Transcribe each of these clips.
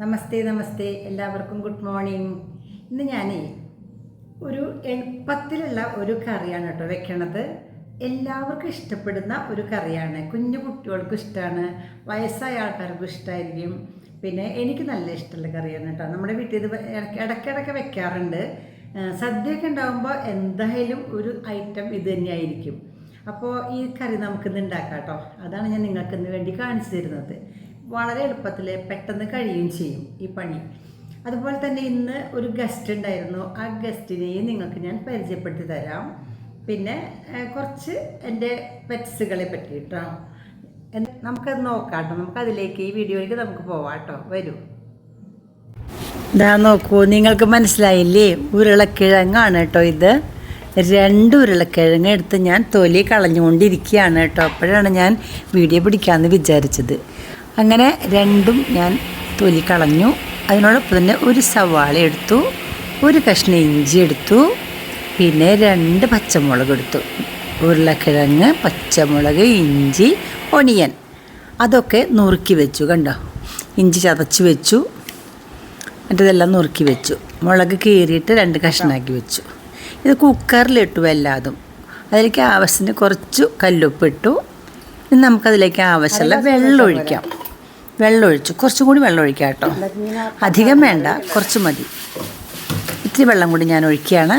നമസ്തേ നമസ്തേ എല്ലാവർക്കും good morning. ഇന്ന് ഞാൻ ഒരു എളുപ്പത്തിലുള്ള ഒരു കറിയാണ് കേട്ടോ വെക്കണത്. എല്ലാവർക്കും ഇഷ്ടപ്പെടുന്ന ഒരു കറിയാണ്. കുഞ്ഞു കുട്ടികൾക്കും ഇഷ്ടമാണ്, വയസ്സായ ആൾക്കാർക്കും ഇഷ്ടമായിരിക്കും. പിന്നെ എനിക്ക് നല്ല ഇഷ്ടമുള്ള കറിയാണ് കേട്ടോ. നമ്മുടെ വീട്ടിൽ ഇത് ഇടയ്ക്കിടയ്ക്ക് വെക്കാറുണ്ട്. സദ്യയൊക്കെ ഉണ്ടാകുമ്പോൾ എന്തായാലും ഒരു ഐറ്റം ഇത് തന്നെയായിരിക്കും. അപ്പോൾ ഈ കറി നമുക്കിന്ന് ഉണ്ടാക്കാം കേട്ടോ. അതാണ് ഞാൻ നിങ്ങൾക്കിന്ന് വേണ്ടി കാണിച്ചു തരുന്നത്. വളരെ എളുപ്പത്തിൽ പെട്ടെന്ന് കഴിയുകയും ചെയ്യും ഈ പണി. അതുപോലെ തന്നെ ഇന്ന് ഒരു ഗസ്റ്റ് ഉണ്ടായിരുന്നു. ആ ഗസ്റ്റിനെയും നിങ്ങൾക്ക് ഞാൻ പരിചയപ്പെടുത്തി തരാം. പിന്നെ കുറച്ച് എൻ്റെ പെറ്റ്സുകളെ പറ്റി കേട്ടോ നമുക്കത് നോക്കാം കേട്ടോ. നമുക്കതിലേക്ക് ഈ വീഡിയോയിലേക്ക് നമുക്ക് പോവാം കേട്ടോ. വരൂ. ഇതാ നോക്കൂ, നിങ്ങൾക്ക് മനസ്സിലായില്ലേ? ഉരുളക്കിഴങ്ങാണ് കേട്ടോ ഇത്. 2 ഉരുളക്കിഴങ്ങ് എടുത്ത് ഞാൻ തൊലി കളഞ്ഞുകൊണ്ടിരിക്കുകയാണ് കേട്ടോ. അപ്പോഴാണ് ഞാൻ വീഡിയോ പിടിക്കാമെന്ന് വിചാരിച്ചത്. അങ്ങനെ രണ്ടും ഞാൻ തൊലി കളഞ്ഞു. അതിനോടൊപ്പം തന്നെ ഒരു സവാള എടുത്തു, ഒരു കഷ്ണം ഇഞ്ചി എടുത്തു, പിന്നെ 2 പച്ചമുളക് എടുത്തു. ഉരുളക്കിഴങ്ങ്, പച്ചമുളക്, ഇഞ്ചി, ഒണിയൻ അതൊക്കെ നുറുക്കി വെച്ചു. കണ്ടോ, ഇഞ്ചി ചതച്ച് വെച്ചു, മറ്റേതെല്ലാം നുറുക്കി വെച്ചു. മുളക് കീറിയിട്ട് 2 കഷ്ണമാക്കി വെച്ചു. ഇത് കുക്കറിലിട്ടു എല്ലാതും. അതിലേക്ക് ആവശ്യത്തിന് കുറച്ച് കല്ലുപ്പ് ഇട്ടു. ഇനി നമുക്കതിലേക്ക് ആവശ്യമുള്ള വെള്ളം ഒഴിക്കാം. വെള്ളം ഒഴിച്ചു, കുറച്ചും കൂടി വെള്ളം ഒഴിക്കാം കേട്ടോ. അധികം വേണ്ട, കുറച്ച് മതി. ഇത്തിരി വെള്ളം കൂടി ഞാൻ ഒഴിക്കുകയാണ്.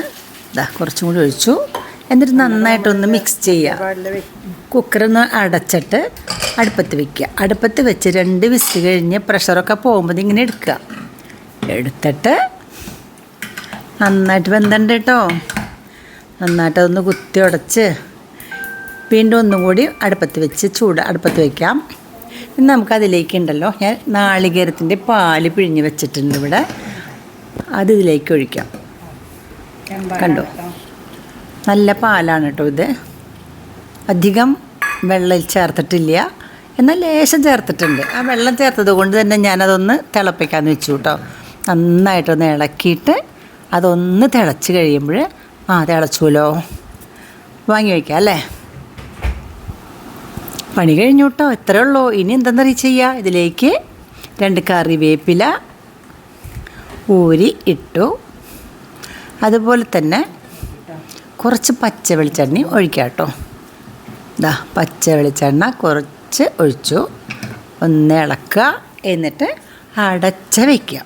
ഇതാ കുറച്ചും കൂടി ഒഴിച്ചു. എന്നിട്ട് നന്നായിട്ടൊന്ന് മിക്സ് ചെയ്യുക. കുക്കറൊന്ന് അടച്ചിട്ട് അടുപ്പത്ത് വയ്ക്കുക. അടുപ്പത്ത് വെച്ച് 2 വിസിൽ കഴിഞ്ഞ് പ്രഷറൊക്കെ പോകുമ്പോൾ ഇങ്ങനെ എടുക്കുക. എടുത്തിട്ട് നന്നായിട്ട് വെന്തണ്ട് കേട്ടോ. നന്നായിട്ട് അതൊന്ന് കുത്തി ഉടച്ച് വീണ്ടും ഒന്നും കൂടി അടുപ്പത്ത് വെച്ച് അടുപ്പത്ത് വയ്ക്കാം. ഇനി നമുക്കതിലേക്ക് ഉണ്ടല്ലോ, ഞാൻ നാളികേരത്തിൻ്റെ പാല് പിഴിഞ്ഞ് വെച്ചിട്ടുണ്ട് ഇവിടെ. അത് ഇതിലേക്ക് ഒഴിക്കാം. കണ്ടോ, നല്ല പാലാണ് കേട്ടോ ഇത്. അധികം വെള്ളം ചേർത്തിട്ടില്ല, എന്നാൽ ലേശം ചേർത്തിട്ടുണ്ട്. ആ വെള്ളം ചേർത്തത് കൊണ്ട് തന്നെ ഞാനതൊന്ന് തിളപ്പിക്കാമെന്ന് വെച്ചു കേട്ടോ. നന്നായിട്ടൊന്ന് ഇളക്കിയിട്ട് അതൊന്ന് തിളച്ച് കഴിയുമ്പോൾ തിളച്ചുല്ലോ, വാങ്ങി വയ്ക്കാം അല്ലേ. പണി കഴിഞ്ഞു കേട്ടോ, ഇത്രയേ ഉള്ളൂ. ഇനി എന്താണെന്ന് ചെയ്യുക, ഇതിലേക്ക് 2 കറിവേപ്പില ഊരി ഇട്ടു. അതുപോലെ തന്നെ കുറച്ച് പച്ച വെളിച്ചെണ്ണ ഒഴിക്കാം കേട്ടോ. ഇതാ പച്ച വെളിച്ചെണ്ണ കുറച്ച് ഒഴിച്ചു. ഒന്ന് ഇളക്കുക, എന്നിട്ട് അടച്ച് വയ്ക്കുക.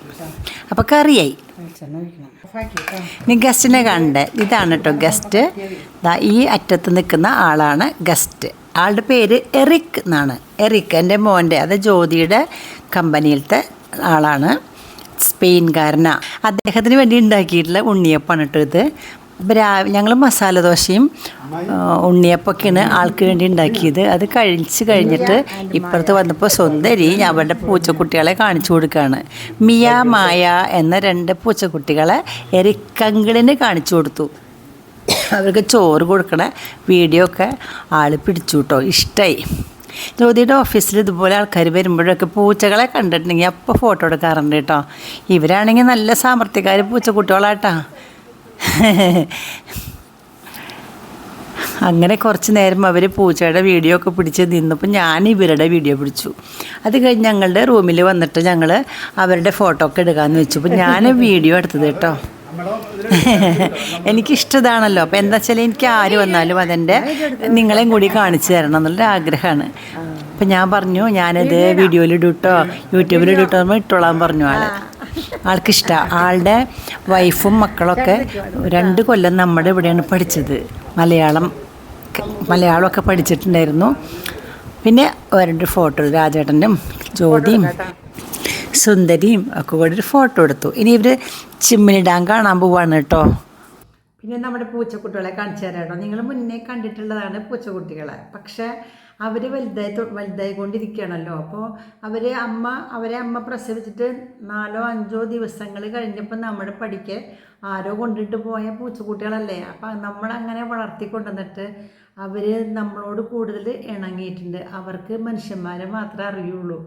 അപ്പോൾ കറിയായി. ഇനി ഗസ്റ്റിനെ കാണണ്ടേ? ഇതാണ് കേട്ടോ ഗസ്റ്റ്. ഈ അറ്റത്ത് നിൽക്കുന്ന ആളാണ് ഗസ്റ്റ്. ആളുടെ പേര് എറിക് എന്നാണ്. എറിക് എൻ്റെ മോൻ്റെ, അത് ജ്യോതിയുടെ കമ്പനിയിലത്തെ ആളാണ്. സ്പെയിൻകാരനാണ്. അദ്ദേഹത്തിന് വേണ്ടി ഉണ്ടാക്കിയിട്ടുള്ള ഉണ്ണിയപ്പമാണ് കേട്ടോ ഇത്. അപ്പോൾ ഞങ്ങൾ മസാല ദോശയും ഉണ്ണിയപ്പൊക്കെയാണ് ആൾക്ക് വേണ്ടി ഉണ്ടാക്കിയത്. അത് കഴിച്ച് കഴിഞ്ഞിട്ട് ഇപ്പുറത്ത് വന്നപ്പോൾ സുന്ദരി അവരുടെ പൂച്ചക്കുട്ടികളെ കാണിച്ചു കൊടുക്കുകയാണ്. മിയ, മായ എന്ന 2 പൂച്ചക്കുട്ടികളെ എറിക്കങ്കിളിന് കാണിച്ചു കൊടുത്തു. അവർക്ക് ചോറ് കൊടുക്കണ വീഡിയോ ഒക്കെ ആൾ പിടിച്ചു കേട്ടോ. ഇഷ്ടമായി. ജ്യോതിയുടെ ഓഫീസിൽ ഇതുപോലെ ആൾക്കാർ വരുമ്പോഴൊക്കെ പൂച്ചകളെ കണ്ടിട്ടുണ്ടെങ്കിൽ അപ്പോൾ ഫോട്ടോ എടുക്കാറുണ്ട് കേട്ടോ. ഇവരാണെങ്കിൽ നല്ല സാമർത്ഥ്യക്കാർ പൂച്ചക്കുട്ടികളാട്ടോ. അങ്ങനെ കുറച്ച് നേരം അവർ പൂച്ചയുടെ വീഡിയോ ഒക്കെ പിടിച്ച് നിന്നപ്പോൾ ഞാൻ ഇവരുടെ വീഡിയോ പിടിച്ചു. അത് കഴിഞ്ഞ് ഞങ്ങളുടെ റൂമിൽ വന്നിട്ട് ഞങ്ങൾ അവരുടെ ഫോട്ടോ ഒക്കെ എടുക്കാമെന്ന് വെച്ചു. അപ്പോൾ ഞാൻ വീഡിയോ എടുത്തത് കേട്ടോ. എനിക്കിഷ്ടതാണല്ലോ. അപ്പോൾ എന്താ വെച്ചാൽ എനിക്ക് ആര് വന്നാലും അതെൻ്റെ നിങ്ങളെയും കൂടി കാണിച്ചു തരണം എന്നുള്ളൊരു ആഗ്രഹമാണ്. അപ്പം ഞാൻ പറഞ്ഞു ഞാനത് വീഡിയോയിലിടും കേട്ടോ, യൂട്യൂബിലിടും കേട്ടോ, ഇട്ടോളാൻ പറഞ്ഞു ആൾക്കിഷ്ടമാണ്. ആളുടെ വൈഫും മക്കളൊക്കെ 2 കൊല്ലം നമ്മുടെ ഇവിടെയാണ് പഠിച്ചത്. മലയാളമൊക്കെ പഠിച്ചിട്ടുണ്ടായിരുന്നു. പിന്നെ 2 ഫോട്ടോ രാജേട്ടനും ജ്യോതിയും സുന്ദരിയും ഒക്കെ കൂടി ഒരു ഫോട്ടോ എടുത്തു. ഇനി ഇവർ ചിമ്മിനിടാൻ കാണാൻ പോവാണ് കേട്ടോ. പിന്നെ നമ്മുടെ പൂച്ചക്കുട്ടികളെ കാണിച്ചു തരാം കേട്ടോ. നിങ്ങൾ മുന്നേ കണ്ടിട്ടുള്ളതാണ് പൂച്ചക്കുട്ടികളെ. പക്ഷേ അവർ വലുതായി കൊണ്ടിരിക്കുകയാണല്ലോ. അപ്പോൾ അവരെ അമ്മ പ്രസവിച്ചിട്ട് 4-5 ദിവസങ്ങൾ കഴിഞ്ഞപ്പോൾ നമ്മുടെ പഠിക്ക് ആരോ കൊണ്ടിട്ട് പോയ പൂച്ചക്കുട്ടികളല്ലേ. അപ്പം നമ്മളങ്ങനെ വളർത്തിക്കൊണ്ടുവന്നിട്ട് അവർ നമ്മളോട് കൂടുതൽ ഇണങ്ങിയിട്ടുണ്ട്. അവർക്ക് മനുഷ്യന്മാരെ മാത്രമേ അറിയുള്ളൂ.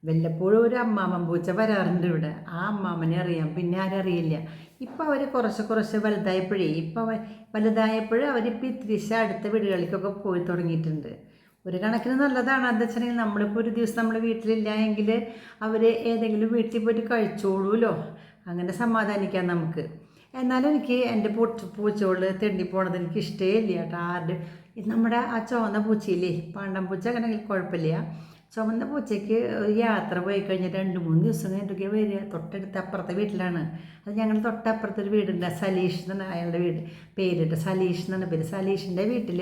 വല്ലപ്പോഴും ഒരു അമ്മാമൻ പൂച്ച വരാറുണ്ട് ഇവിടെ. ആ അമ്മാമനെ അറിയാം, പിന്നെ ആരറിയില്ല. ഇപ്പം അവർ കുറച്ച് വലുതായപ്പോഴേ വലുതായപ്പോൾ അവരിപ്പോൾ ഇത്തിരിശ അടുത്ത വീടുകളിലേക്കൊക്കെ പോയി തുടങ്ങിയിട്ടുണ്ട്. ഒരു കണക്കിന് നല്ലതാണ്. എന്താ വെച്ചിട്ടുണ്ടെങ്കിൽ നമ്മളിപ്പോൾ ഒരു ദിവസം നമ്മൾ വീട്ടിലില്ല എങ്കിൽ അവർ ഏതെങ്കിലും വീട്ടിൽ പോയിട്ട് കഴിച്ചോളൂല്ലോ, അങ്ങനെ സമാധാനിക്കാം നമുക്ക്. എന്നാലും എനിക്ക് എൻ്റെ പൂച്ചകൾ തെണ്ടി പോണത് എനിക്ക് ഇഷ്ടമേ ഇല്ല കേട്ടോ. നമ്മുടെ ആ ചുവന്ന പൂച്ചയില്ലേ, പാണ്ടം പൂച്ച, അങ്ങനെ കുഴപ്പമില്ല. ചുമന്ന പൂച്ചയ്ക്ക് ഒരു യാത്ര പോയി കഴിഞ്ഞാൽ 2-3 ദിവസം കഴിഞ്ഞിട്ടൊക്കെ വരിക. തൊട്ടടുത്ത് അപ്പുറത്തെ വീട്ടിലാണ്. അത് ഞങ്ങൾ തൊട്ടപ്പുറത്തൊരു വീടുണ്ട്, സലീഷ് എന്നാണ് അയാളുടെ വീട് പേരിട്ട്, സലീഷ് എന്നാണ് പേര്. സലീഷിൻ്റെ വീട്ടിൽ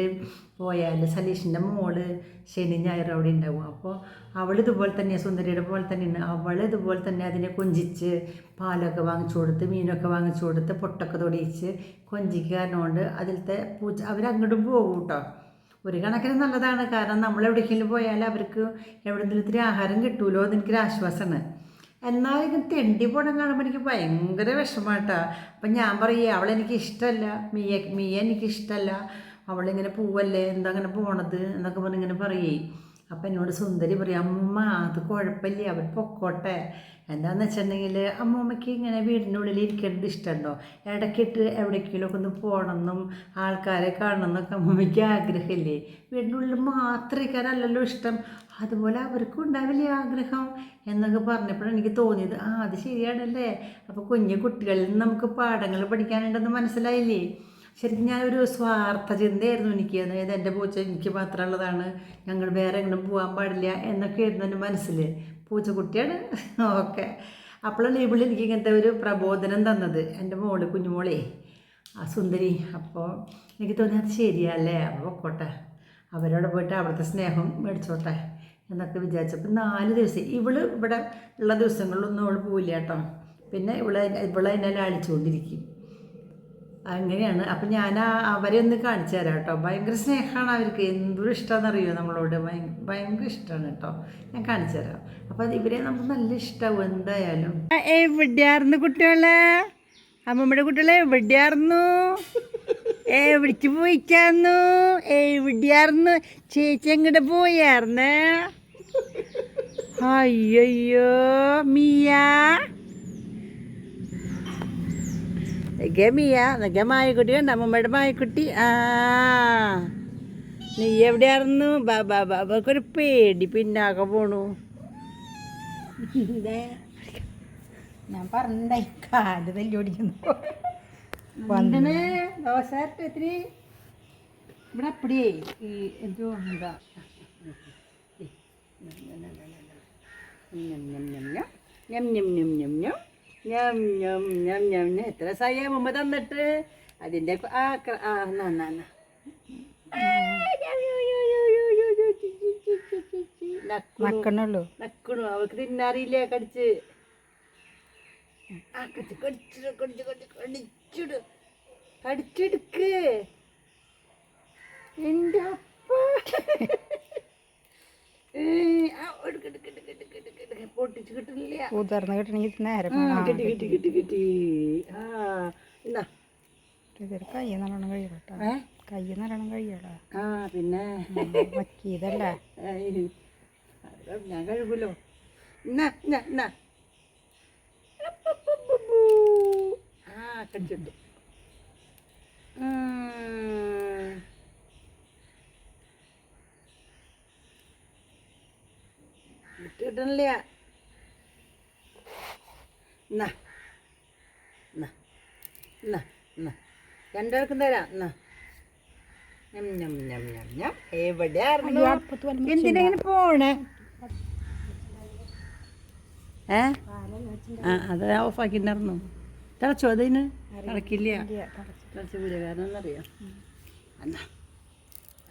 പോയാൽ സലീഷിൻ്റെ മോള് ശനി ഞായർ അവിടെ ഉണ്ടാവും. അപ്പോൾ അവൾ ഇതുപോലെ തന്നെ സുന്ദരിയുടെ പോലെ തന്നെയാണ്. അവൾ ഇതുപോലെ തന്നെ അതിനെ കൊഞ്ചിച്ച് പാലൊക്കെ വാങ്ങിച്ചു കൊടുത്ത്, മീനൊക്കെ വാങ്ങിച്ചു കൊടുത്ത്, പൊട്ടൊക്കെ തൊടിയിച്ച് കൊഞ്ചിക്കാരനോണ്ട് അതിലത്തെ പൂച്ച അവരങ്ങോട്ടും പോകും കേട്ടോ. ഒരു കണക്കിന് നല്ലതാണ്. കാരണം നമ്മൾ എവിടേക്കെങ്കിലും പോയാൽ അവർക്ക് എവിടെയെങ്കിലും ഇത്തിരി ആഹാരം കിട്ടുമല്ലോ, അതെനിക്കൊരു ആശ്വാസമാണ്. എന്നാൽ ഇത് തെണ്ടി പോണം കാണുമ്പോൾ എനിക്ക് ഭയങ്കര വിഷമമായിട്ടാ. അപ്പം ഞാൻ പറയുക അവളെനിക്ക് ഇഷ്ടമല്ല, മിയ എനിക്കിഷ്ടമല്ല, അവളിങ്ങനെ പോവല്ലേ, എന്താ അങ്ങനെ പോണത് എന്നൊക്കെ പറഞ്ഞിങ്ങനെ പറയേ. അപ്പം എന്നോട് സുന്ദരി പറയും, അമ്മൂമ്മ അത് കുഴപ്പമില്ല, അവർ പൊക്കോട്ടെ. എന്താണെന്ന് വെച്ചിട്ടുണ്ടെങ്കിൽ അമ്മൂമ്മയ്ക്ക് ഇങ്ങനെ വീടിൻ്റെ ഉള്ളിൽ ഇരിക്കേണ്ടത് ഇഷ്ടമുണ്ടോ? ഇടയ്ക്കിട്ട് എവിടേക്കെങ്കിലും ഒക്കെ ഒന്ന് പോകണമെന്നും ആൾക്കാരെ കാണണമെന്നൊക്കെ അമ്മൂമ്മയ്ക്ക് ആഗ്രഹമില്ലേ? വീടിൻ്റെ ഉള്ളിൽ മാത്രം ഇരിക്കാനല്ലല്ലോ ഇഷ്ടം, അതുപോലെ അവർക്കും ഉണ്ടാവില്ലേ ആഗ്രഹം എന്നൊക്കെ പറഞ്ഞപ്പോഴാണ് എനിക്ക് തോന്നിയത്, അത് ശരിയാണല്ലേ. അപ്പോൾ കുഞ്ഞു കുട്ടികളിൽ നിന്ന് നമുക്ക് പാഠങ്ങൾ പഠിക്കാനുണ്ടെന്ന് മനസ്സിലായില്ലേ. ശരിക്കും ഞാനൊരു സ്വാർത്ഥ ചിന്തയായിരുന്നു എനിക്ക്. അതായത് എൻ്റെ പൂച്ച എനിക്ക് മാത്രമുള്ളതാണ്, ഞങ്ങൾ വേറെ എങ്ങോട്ടും പോകാൻ പാടില്ല എന്നൊക്കെ ആയിരുന്നു എൻ്റെ മനസ്സിൽ. പൂച്ചക്കുട്ടിയാണ് ഓക്കെ. അപ്പോഴാണ് ഇവിടെ എനിക്ക് ഇങ്ങനത്തെ ഒരു പ്രബോധനം തന്നത് എൻ്റെ മോള്, കുഞ്ഞുമോളേ, ആ സുന്ദരി. അപ്പോൾ എനിക്ക് തോന്നി അത് ശരിയല്ലേ, അപ്പോൾ പൊക്കോട്ടെ, അവരോട് പോയിട്ട് അവിടുത്തെ സ്നേഹം മേടിച്ചോട്ടെ എന്നൊക്കെ വിചാരിച്ചപ്പോൾ 4 ദിവസം ഇവിടെ ഉള്ള ദിവസങ്ങളിലൊന്നും അവൾ പോവില്ല കേട്ടോ. പിന്നെ അതിനെ ലാളിച്ചുകൊണ്ടിരിക്കും, അങ്ങനെയാണ്. അപ്പം ഞാൻ അവരെ ഒന്ന് കാണിച്ചു തരാം കേട്ടോ. ഭയങ്കര സ്നേഹമാണ് അവർക്ക്, എന്തൊരു ഇഷ്ടമാണെന്നറിയോ നമ്മളോട്, ഭയങ്കര ഇഷ്ടമാണ് കേട്ടോ. ഞാൻ കാണിച്ചു തരാം. അപ്പം ഇവരെ നമുക്ക് നല്ല ഇഷ്ടമാവും എന്തായാലും. എവിടെയായിരുന്നു കുട്ടികളെ, അമ്മമ്മയുടെ കുട്ടികളെ എവിടെയായിരുന്നു, എവിടേക്ക് പോയിക്കായിരുന്നു, എവിടെയായിരുന്നു ചേച്ചി, എങ്ങോട്ട് പോയായിരുന്നേ? അയ്യോ മിയ, മിയ എന്നൊക്കെ മായക്കുട്ടി കണ്ട, അമ്മമ്മയുടെ മായക്കുട്ടി. നീ എവിടെയായിരുന്നു? ബാബാക്കൊരു പേടി, പിന്നാക്കെ പോണു. ഞാൻ പറഞ്ഞേ കാല് തല്ലി ഓടിക്കുന്നു. ദോശ ഇത്തിരി ഇവിടെ അപ്പടിയേ എന്തോ എന്താ എത്ര സായ മുമ്പ് തന്നിട്ട് അതിൻ്റെ നക്കണുള്ളൂ, നക്കണു. അവൾക്ക് തിന്നാറിയില്ലേ, കടിച്ച് കടിച്ചെടുക്ക് എൻ്റെ അപ്പ. പൊട്ടിച്ച് കിട്ടില്ല, ഉതർന്ന് കിട്ടണമെങ്കിൽ നേരം കിട്ടി. കൈ നല്ലോണം കഴിയട്ടോ, കൈ നല്ലോണം കഴിയടാ. പിന്നെ മക്കിയതല്ലേ, ഞാൻ കഴുകുമല്ലോ. കടിച്ചിട്ടു. വിട്ട് കിട്ടണില്ല. രണ്ടാൾക്കും തരാം. എവിടെയായിരുന്നു, എന്തിനെങ്ങനെ പോണേ? അത് ഓഫാക്കിണ്ടായിരുന്നു. തിളച്ചോ അതിന്? തിളക്കില്ല, തിളച്ച് വീരകാരനറിയാം. എന്നാ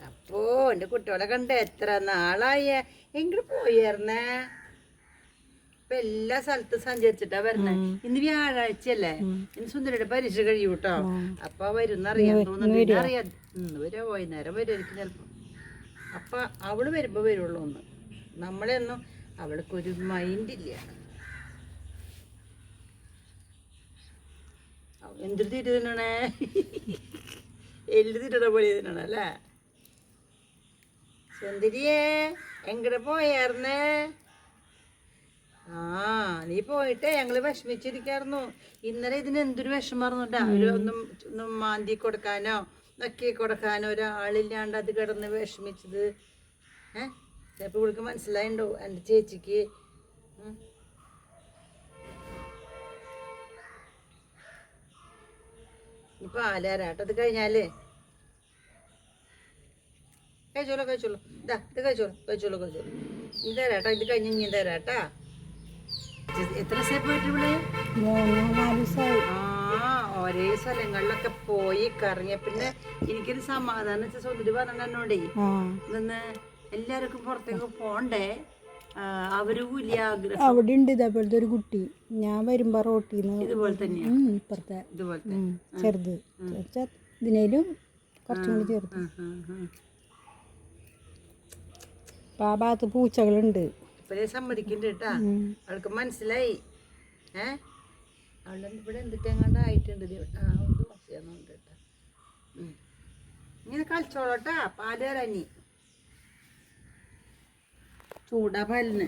അപ്പോ എൻ്റെ കുട്ടികളെ കണ്ട എത്ര നാളായ, എങ്കിലും പോയായിരുന്നേ. ഇപ്പൊ എല്ലാ സ്ഥലത്തും സഞ്ചരിച്ചിട്ടാ വരണേ. ഇന്ന് വ്യാഴാഴ്ചയല്ലേ, ഇന്ന് സുന്ദരിയുടെ പരീക്ഷ കഴിയും കേട്ടോ. അപ്പൊ വരുന്നറിയാൻ തോന്നുന്നു, അറിയാം. ഇന്ന് വരാ, വൈകുന്നേരം വരുമായിരിക്കും ചിലപ്പോ. അപ്പൊ അവള് വരുമ്പോ വരുള്ളൂ. ഒന്ന് നമ്മളെയൊന്നും അവൾക്കൊരു മൈൻഡില്ല. എന്തൊരു തിരി തിന്നണേ, എല്ലു തിരണ പോലെ തിന്നണ അല്ലേ. സുന്ദരിയേ എങ്ങടെ പോയായിരുന്നേ? നീ പോയിട്ടേ ഞങ്ങള് വിഷമിച്ചിരിക്കായിരുന്നു. ഇന്നലെ ഇതിന് എന്തൊരു വിഷമാർന്നുട്ടാ. ഒന്നും മാന്തി കൊടുക്കാനോ നക്കി കൊടുക്കാനോ ഒരാളില്ലാണ്ട് അത് കിടന്ന് വിഷമിച്ചത്. ചിലപ്പോൾ ഇവൾക്ക് മനസ്സിലായിണ്ടോ എൻ്റെ ചേച്ചിക്ക്. ഇപ്പം ആലാരാട്ടോ ഇത് കഴിഞ്ഞാൽ കഴിച്ചോളൂ ഇതാ ഇത് കഴിച്ചോളൂ ഇത് തരാട്ടാ. ഇത് കഴിഞ്ഞ് ഇനി തരാട്ടാ. എത്ര ദിവസമായി പോയിട്ട് ഇവിടെ? 3-4 ദിവസമായി. ഒരേ സ്ഥലങ്ങളിലൊക്കെ പോയി കറങ്ങിയ പിന്നെ എനിക്കൊരു സമാധാനം സ്വന്തം പറഞ്ഞ എന്നോടേ നിന്ന് എല്ലാവർക്കും പുറത്തേക്ക് പോണ്ടേ, അവരും ഇല്ല ആഗ്രഹം. അവിടെ ഉണ്ട് ഇതേപോലത്തെ ഒരു കുട്ടി. ഞാൻ വരുമ്പോ റോട്ടിന്ന് ഇതുപോലെ തന്നെയാ ഇപ്പുറത്തെ ഇതുപോലത്തെ ചെറുത് ഇതിനേലും കുറച്ചും കൂടി ചെറുത്. അപ്പൊ ആ ഭാഗത്ത് പൂച്ചകളുണ്ട്. ഇപ്പഴേ സമ്മതിക്കുന്നുണ്ട് കേട്ടാ. അവൾക്ക് മനസ്സിലായി. അവളുടെ ഇവിടെ എന്തിട്ടെങ്ങാണ്ട് ആയിട്ടുണ്ട്. കേട്ടാ ഇങ്ങനെ കളിച്ചോളട്ടാ. പാല് തരാനി ചൂടാ പാലിന്.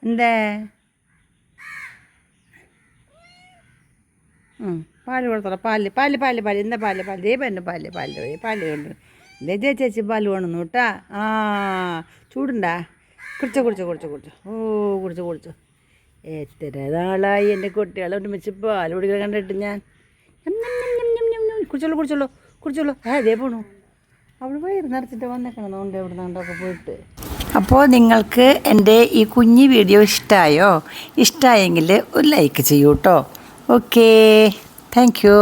എന്തേ പാല് കൊടുത്തോളാം. പാല് എന്താ പാല് ദേ പെണ്ണ് പാല് കൊണ്ട് ദേ ചേച്ചി പാല് വേണമെന്നു കേട്ടാ. ചൂടുണ്ടാ? കുടിച്ചോ കുടിച്ചോ. എത്ര നാളായി എൻ്റെ കുട്ടികളെ ഒരുമിച്ച് പാല് കുടിക്കാൻ കണ്ടിട്ട് ഞാൻ. കുടിച്ചോളൂ. അതേ പോണു. അവൾ വയറ് നിറച്ചിട്ട് വന്നേക്കണമെന്നുണ്ട് എവിടെ നിന്നൊക്കെ പോയിട്ട്. അപ്പോൾ നിങ്ങൾക്ക് എൻ്റെ ഈ കുഞ്ഞു വീഡിയോ ഇഷ്ടമായെങ്കിൽ ഒരു ലൈക്ക് ചെയ്യൂ കേട്ടോ. Okay, thank you.